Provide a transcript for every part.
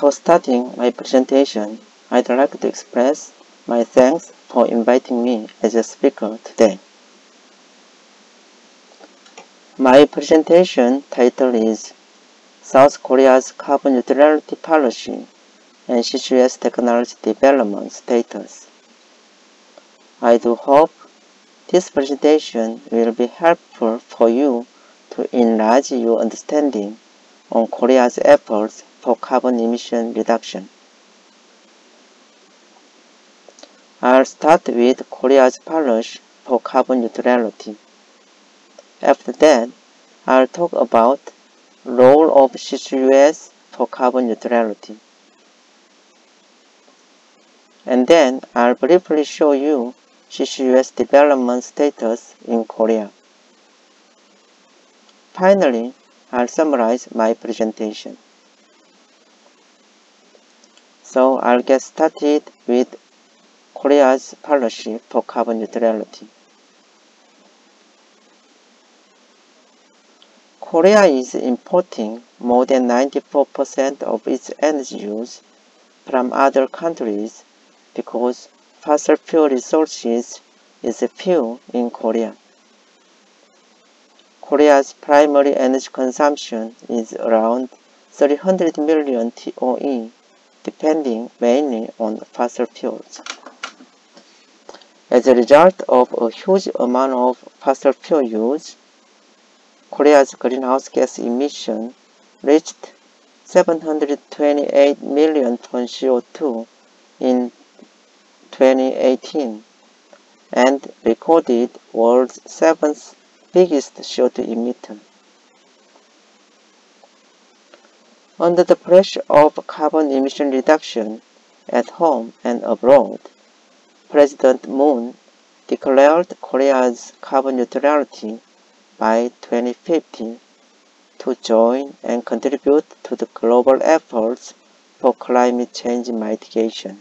Before starting my presentation, I'd like to express my thanks for inviting me as a speaker today. My presentation title is South Korea's Carbon Neutrality Policy and CCUS Technology Development Status. I do hope this presentation will be helpful for you to enlarge your understanding on Korea's efforts for carbon emission reduction. I'll start with Korea's policy for carbon neutrality. After that, I'll talk about the role of CCUS for carbon neutrality. And then I'll briefly show you CCUS development status in Korea. Finally, I'll summarize my presentation. So I'll get started with Korea's policy for carbon neutrality. Korea is importing more than 94% of its energy use from other countries because fossil fuel resources is few in Korea. Korea's primary energy consumption is around 300 million TOE, depending mainly on fossil fuels. As a result of a huge amount of fossil fuel use, Korea's greenhouse gas emission reached 728 million tons CO2 in 2018 and recorded world's 7th biggest CO2 emitter. Under the pressure of carbon emission reduction at home and abroad, President Moon declared Korea's carbon neutrality by 2050 to join and contribute to the global efforts for climate change mitigation.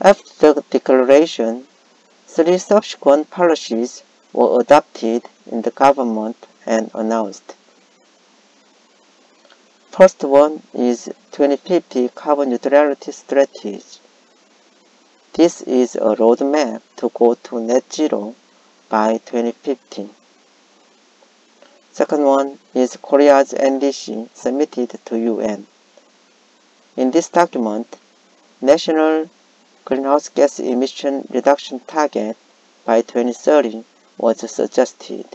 After the declaration, 3 subsequent policies were adopted in the government and announced. First one is 2050 Carbon Neutrality Strategy. This is a roadmap to go to net zero by 2050. Second one is Korea's NDC submitted to UN. In this document, national greenhouse gas emission reduction target by 2030 was suggested.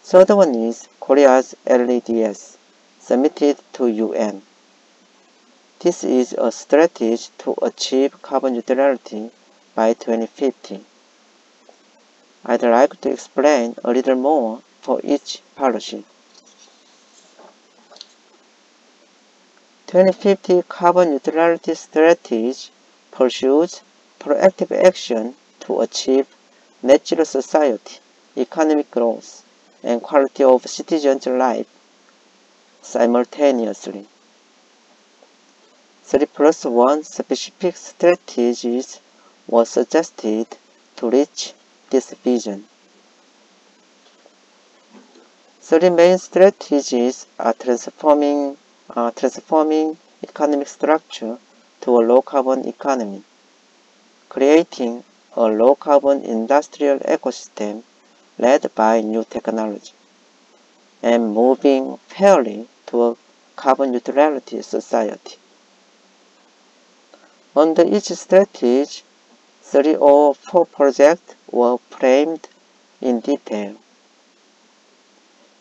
Third one is Korea's LEDS, submitted to UN. This is a strategy to achieve carbon neutrality by 2050. I'd like to explain a little more for each policy. 2050 Carbon Neutrality Strategy pursues proactive action to achieve net zero society, economic growth, and quality of citizens' life simultaneously. 3+1 specific strategies were suggested to reach this vision. 3 main strategies are transforming economic structure to a low-carbon economy, creating a low-carbon industrial ecosystem led by new technology, and moving fairly to a carbon neutrality society. Under each strategy, 3 or 4 projects were framed in detail.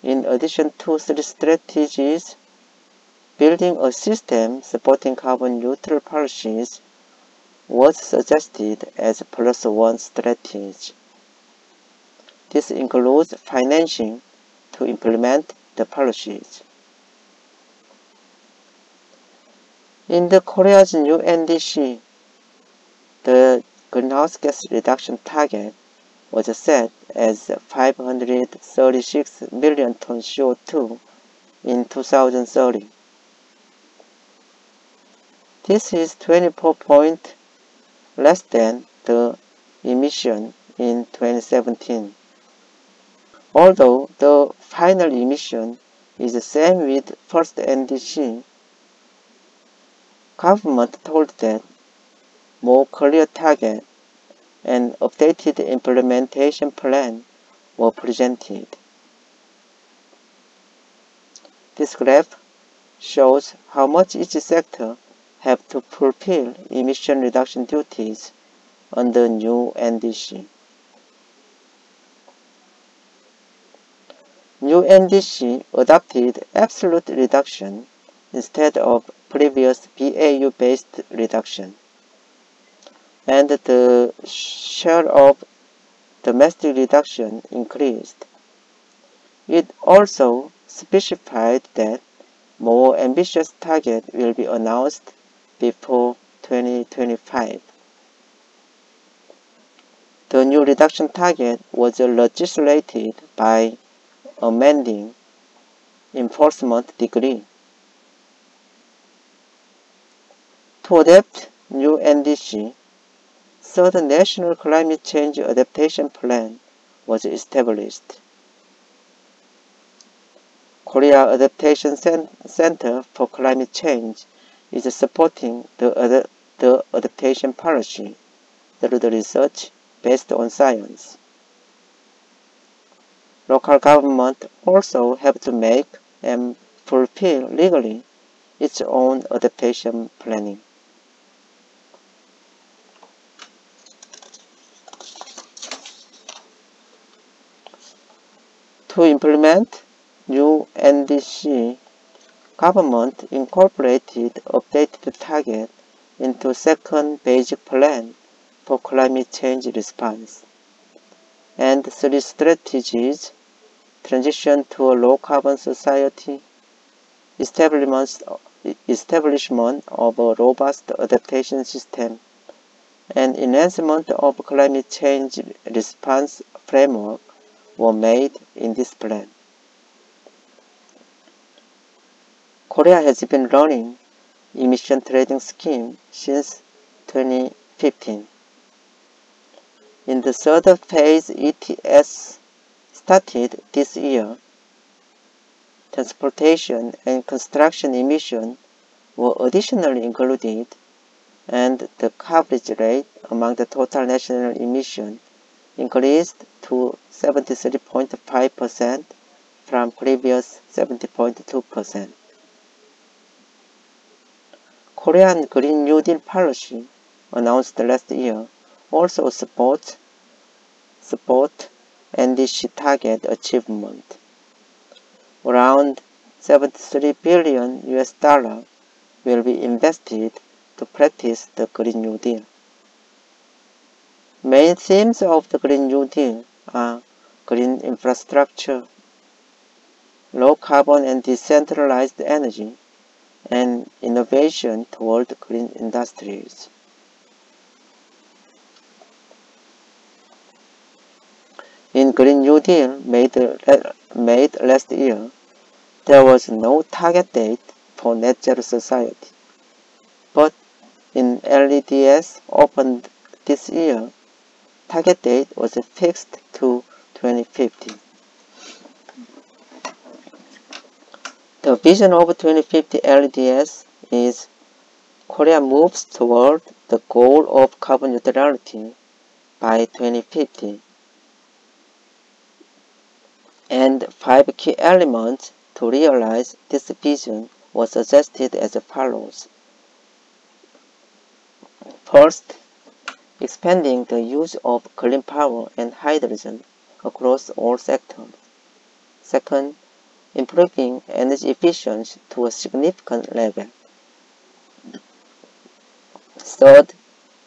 In addition to 3 strategies, building a system supporting carbon neutral policies was suggested as a +1 strategy. This includes financing to implement the policies. In the Korea's new NDC, the greenhouse gas reduction target was set as 536 million tons CO2 in 2030. This is 24 points less than the emission in 2017. Although the final emission is the same with first NDC. Government told that more clear target and updated implementation plan were presented. This graph shows how much each sector have to fulfill emission reduction duties under new NDC. New NDC adopted absolute reduction instead of previous BAU-based reduction, and the share of domestic reduction increased. It also specified that more ambitious target will be announced before 2025. The new reduction target was legislated by amending enforcement decree. To adapt new NDC, third National Climate Change Adaptation Plan was established. Korea Adaptation Center for Climate Change is supporting the adaptation policy through the research based on science. Local government also have to make and fulfill legally its own adaptation planning. To implement new NDC, government incorporated updated target into second basic plan for climate change response, and 3 strategies: transition to a low-carbon society, establishment of a robust adaptation system, and enhancement of climate change response framework were made in this plan. Korea has been running emission trading scheme since 2015. In the third phase, ETS started this year. Transportation and construction emissions were additionally included, and the coverage rate among the total national emission increased to 73.5% from previous 70.2%. Korean Green New Deal policy, announced last year, also support NDC target achievement. Around $73 billion will be invested to practice the Green New Deal. Main themes of the Green New Deal are green infrastructure, low carbon and decentralized energy, and innovation toward green industries. In Green New Deal made last year, there was no target date for net zero society, but in LEDS opened this year, target date was fixed to 2050. The vision of 2050 LEDS is Korea moves toward the goal of carbon neutrality by 2050, and 5 key elements to realize this vision was suggested as follows. First, expanding the use of clean power and hydrogen across all sectors. Second, improving energy efficiency to a significant level. Third,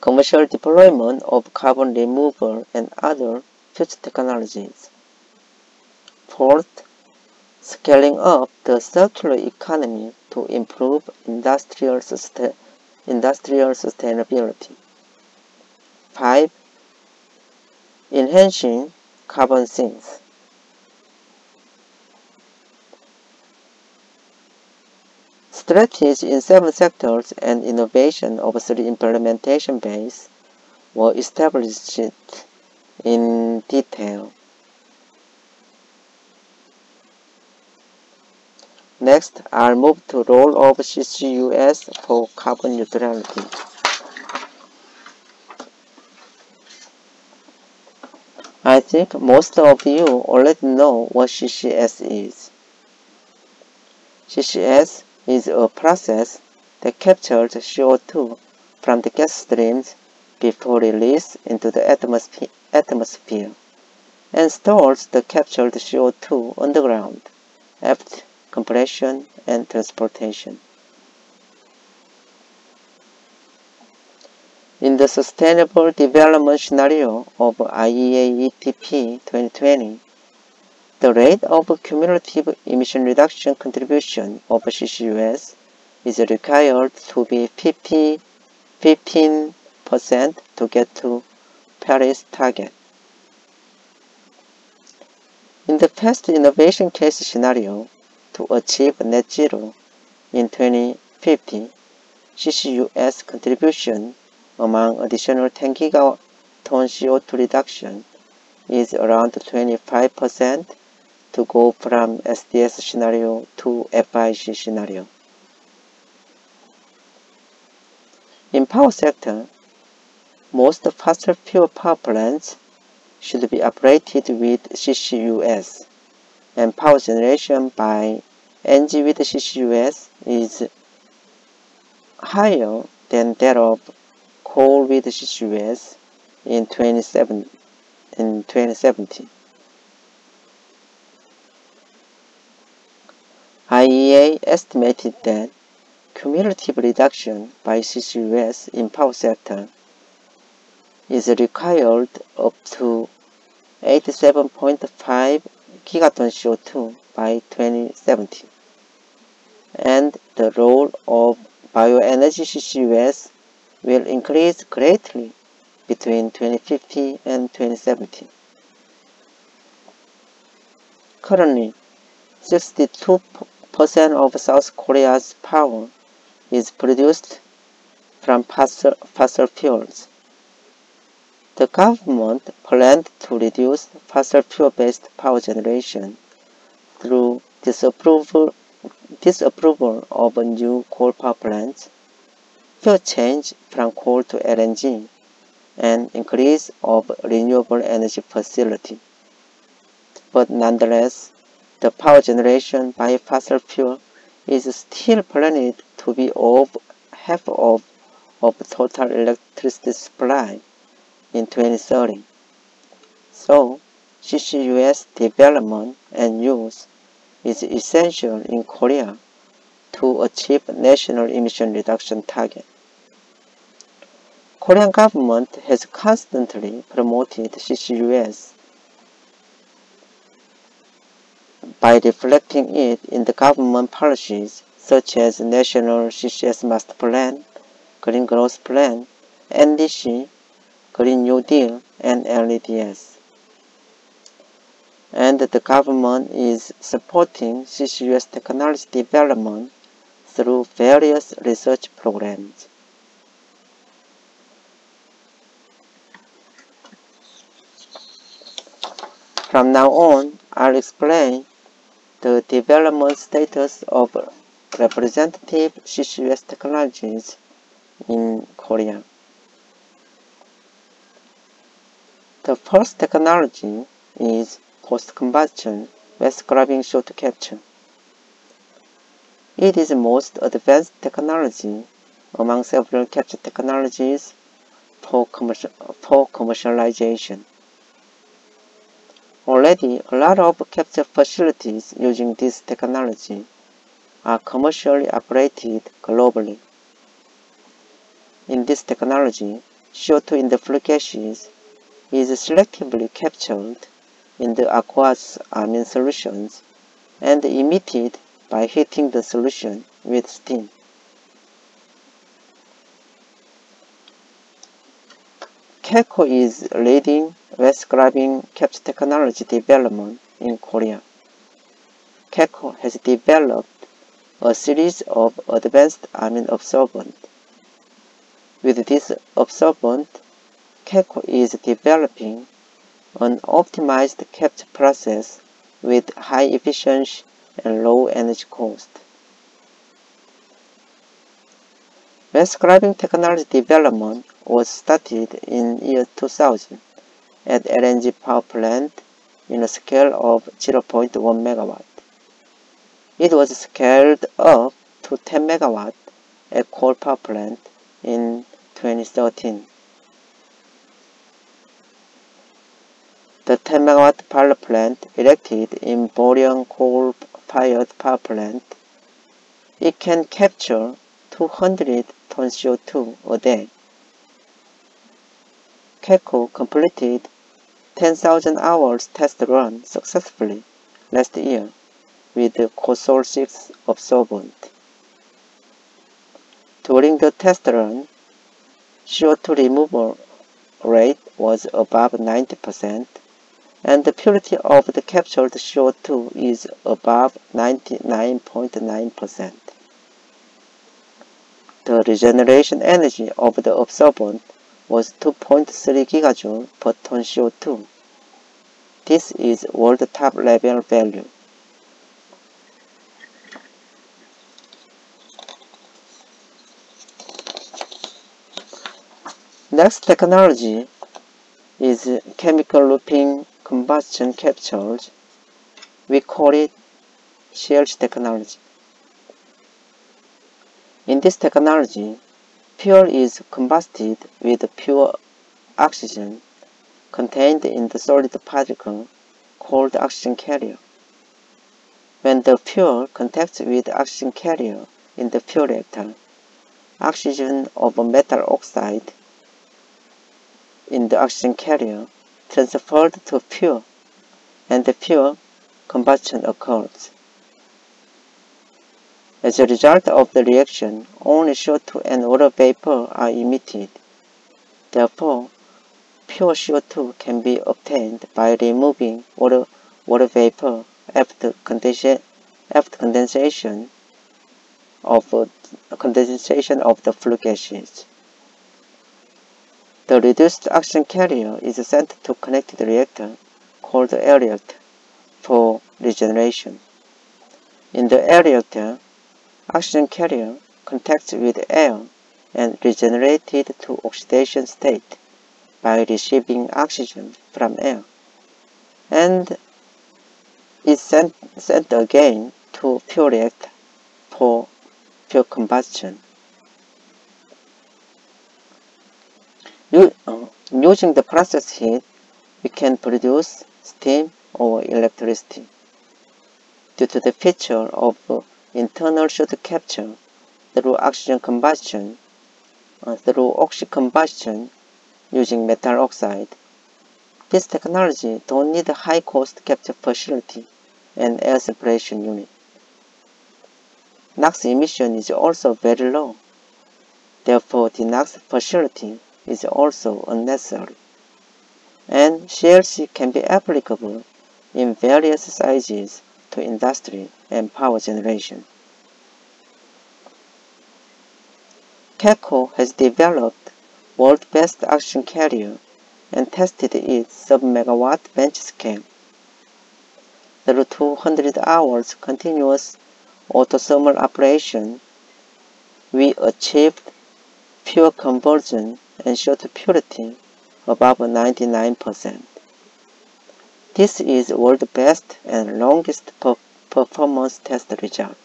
commercial deployment of carbon removal and other future technologies. Fourth, scaling up the circular economy to improve industrial sustainability. 5. Enhancing carbon sinks. Strategies in 7 sectors and innovation of 3 implementation bases were established in detail. Next, I'll move to role of CCUS for carbon neutrality. I think most of you already know what CCS is. CCS is a process that captures CO2 from the gas streams before release into the atmosphere and stores the captured CO2 underground after compression and transportation. In the Sustainable Development Scenario of IEA ETP 2020, the rate of cumulative emission reduction contribution of CCUS is required to be 15% to get to Paris target. In the past innovation case scenario, to achieve net zero in 2050, CCUS contribution among additional 10 gigaton CO2 reduction is around 25% to go from SDS scenario to FIC scenario. In power sector, most fossil fuel power plants should be operated with CCUS, and power generation by NG with CCUS is higher than that of coal with CCUS in 2070. IEA estimated that cumulative reduction by CCUS in power sector is required up to 87.5 gigaton CO2 by 2070, and the role of bioenergy CCUS will increase greatly between 2050 and 2070. Currently, 62% of South Korea's power is produced from fossil fuels. The government planned to reduce fossil fuel-based power generation through disapproval of new coal power plants, fuel change from coal to LNG, and increase of renewable energy facility. But nonetheless, the power generation by fossil fuel is still planned to be half of total electricity supply in 2030. So, CCUS development and use is essential in Korea to achieve national emission reduction target. Korean government has constantly promoted CCUS by reflecting it in the government policies such as National CCS Master Plan, Green Growth Plan, NDC, Green New Deal, and LEDS. And the government is supporting CCUS technology development through various research programs. From now on, I'll explain the development status of representative CCUS technologies in Korea. The first technology is post-combustion waste-scrubbing CO2 capture. It is the most advanced technology among several capture technologies for commercialization. Already, a lot of capture facilities using this technology are commercially operated globally. In this technology, CO2 in the flue gases is selectively captured in the aqueous amine solutions and emitted by heating the solution with steam. KECO is leading waste-scrubbing capture technology development in Korea. KECO has developed a series of advanced amine absorbent. With this absorbent, KECO is developing an optimized capture process with high efficiency and low energy cost. When scrubbing technology development was started in year 2000 at LNG power plant in a scale of 0.1 MW. It was scaled up to 10 MW at coal power plant in 2013. The 10 MW pilot plant erected in Boryong coal-fired power plant, it can capture 200 tons CO2 a day. KECO completed 10,000 hours test run successfully last year with the COSOL 6 absorbent. During the test run, CO2 removal rate was above 90%, and the purity of the captured CO2 is above 99.9%. The regeneration energy of the absorbent was 2.3 gigajoule per ton CO2. This is world top level value. Next technology is chemical looping combustion captures. We call it CLC technology. In this technology, fuel is combusted with pure oxygen contained in the solid particle called oxygen carrier. When the fuel contacts with oxygen carrier in the fuel reactor, oxygen of metal oxide in the oxygen carrier transferred to fuel, and the fuel combustion occurs. As a result of the reaction, only CO2 and water vapor are emitted. Therefore, pure CO2 can be obtained by removing water vapor after condensation of the flue gases. The reduced oxygen carrier is sent to connected reactor called air reactor for regeneration. In the air reactor, oxygen carrier contacts with air and regenerated to oxidation state by receiving oxygen from air, and is sent again to fuel reactor for fuel combustion. Using the process heat, we can produce steam or electricity. Due to the feature of internal CO2 capture through oxygen combustion, using metal oxide, this technology don't need a high-cost capture facility and air separation unit. NOx emission is also very low. Therefore, the NOx facility is also unnecessary, and CLC can be applicable in various sizes to industry and power generation. KECO has developed world's best oxygen carrier and tested it sub-megawatt bench scale. Through 200 hours continuous autothermal operation, we achieved pure conversion and CO2 purity above 99%. This is world's best and longest performance test result.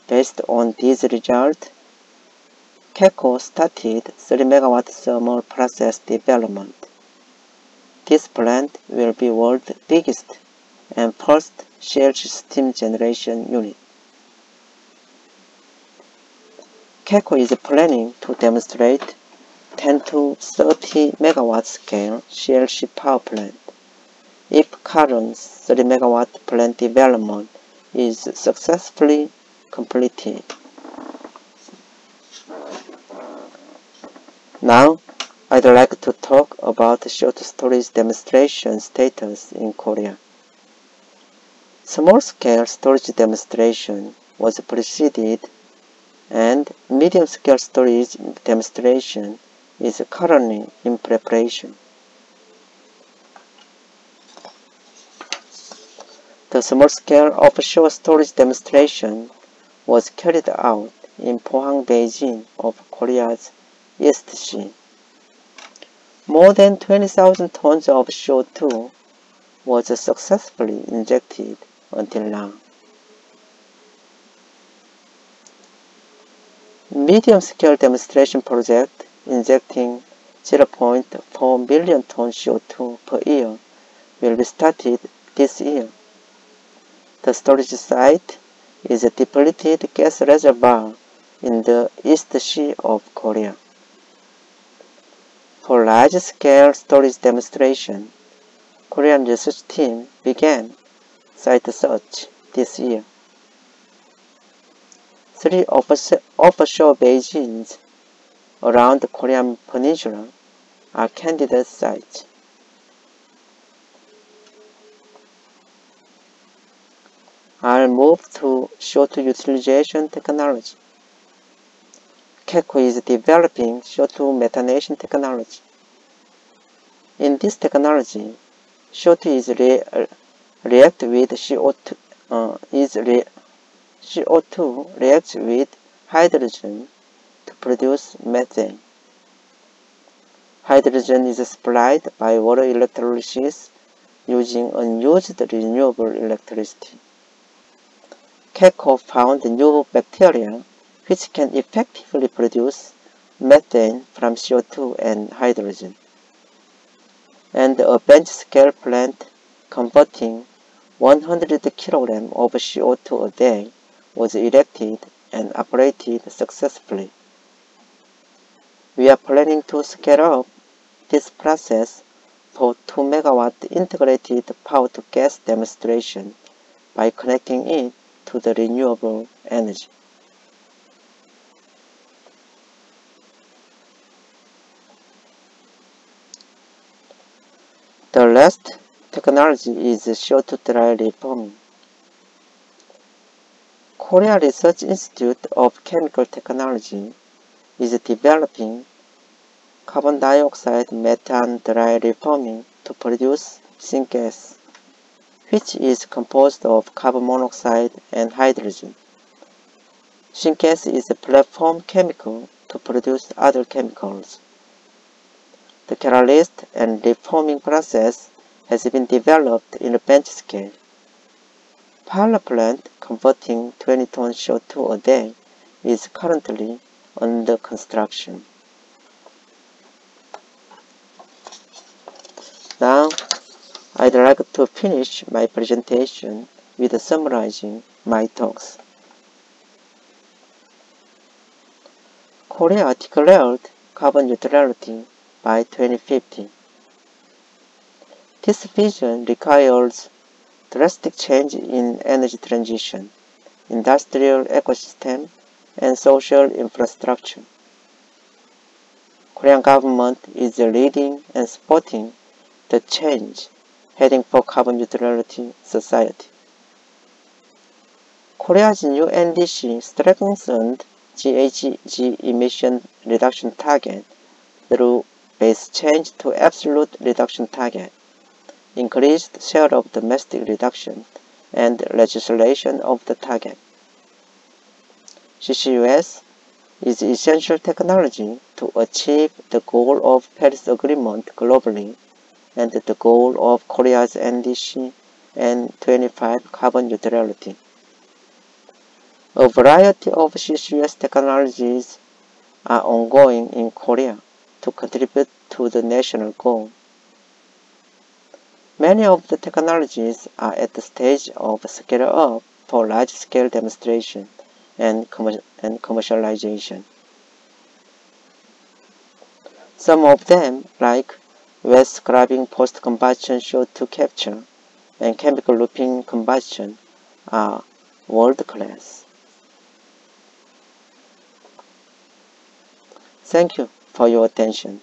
Based on these results, KECO started 3 MW thermal process development. This plant will be world's biggest and first CLC steam generation unit. KECO is planning to demonstrate 10 to 30 MW scale CLC power plant if current 30 MW plant development is successfully completed. Now, I'd like to talk about CO2 storage demonstration status in Korea. Small-scale storage demonstration was preceded, and medium-scale storage demonstration is currently in preparation. The The small-scale offshore storage demonstration was carried out in Pohang, Beijing of Korea's East Sea. More than 20,000 tons of CO2 was successfully injected until now. Medium-scale demonstration project injecting 0.4 million tons CO2 per year will be started this year. The storage site is a depleted gas reservoir in the East Sea of Korea. For large-scale storage demonstration, Korean research team began site search this year. 3 offshore basins around the Korean peninsula are candidate sites. I'll move to CO2 utilization technology. KECO is developing CO2 methanation technology. In this technology, CO2 is react with CO2 reacts with hydrogen to produce methane. Hydrogen is supplied by water electrolysis using unused renewable electricity. KECO found new bacteria which can effectively produce methane from CO2 and hydrogen, and a bench-scale plant converting 100 kg of CO2 a day was erected and operated successfully. We are planning to scale up this process for 2 MW integrated power-to-gas demonstration by connecting it to the renewable energy. The last technology is CO2 dry reforming. Korea Research Institute of Chemical Technology is developing carbon dioxide methane dry reforming to produce syngas, which is composed of carbon monoxide and hydrogen. Syngas is a platform chemical to produce other chemicals. The catalyst and reforming process has been developed in a bench scale. Pilot plant converting 20 tons CO2 a day is currently under construction. Now, I'd like to finish my presentation with summarizing my talks. Korea declared carbon neutrality by 2050. This vision requires drastic change in energy transition, industrial ecosystem, and social infrastructure. Korean government is leading and supporting the change heading for carbon neutrality society. Korea's new NDC strengthened GHG emission reduction target through base change to absolute reduction target, increased share of domestic reduction, and legislation of the target. CCUS is essential technology to achieve the goal of Paris Agreement globally and the goal of Korea's NDC and 25 carbon neutrality. A variety of CCUS technologies are ongoing in Korea to contribute to the national goal. Many of the technologies are at the stage of scale-up for large-scale demonstration and commercialization. Some of them, like waste scrubbing post-combustion CO2 capture and chemical looping combustion, are world-class. Thank you for your attention.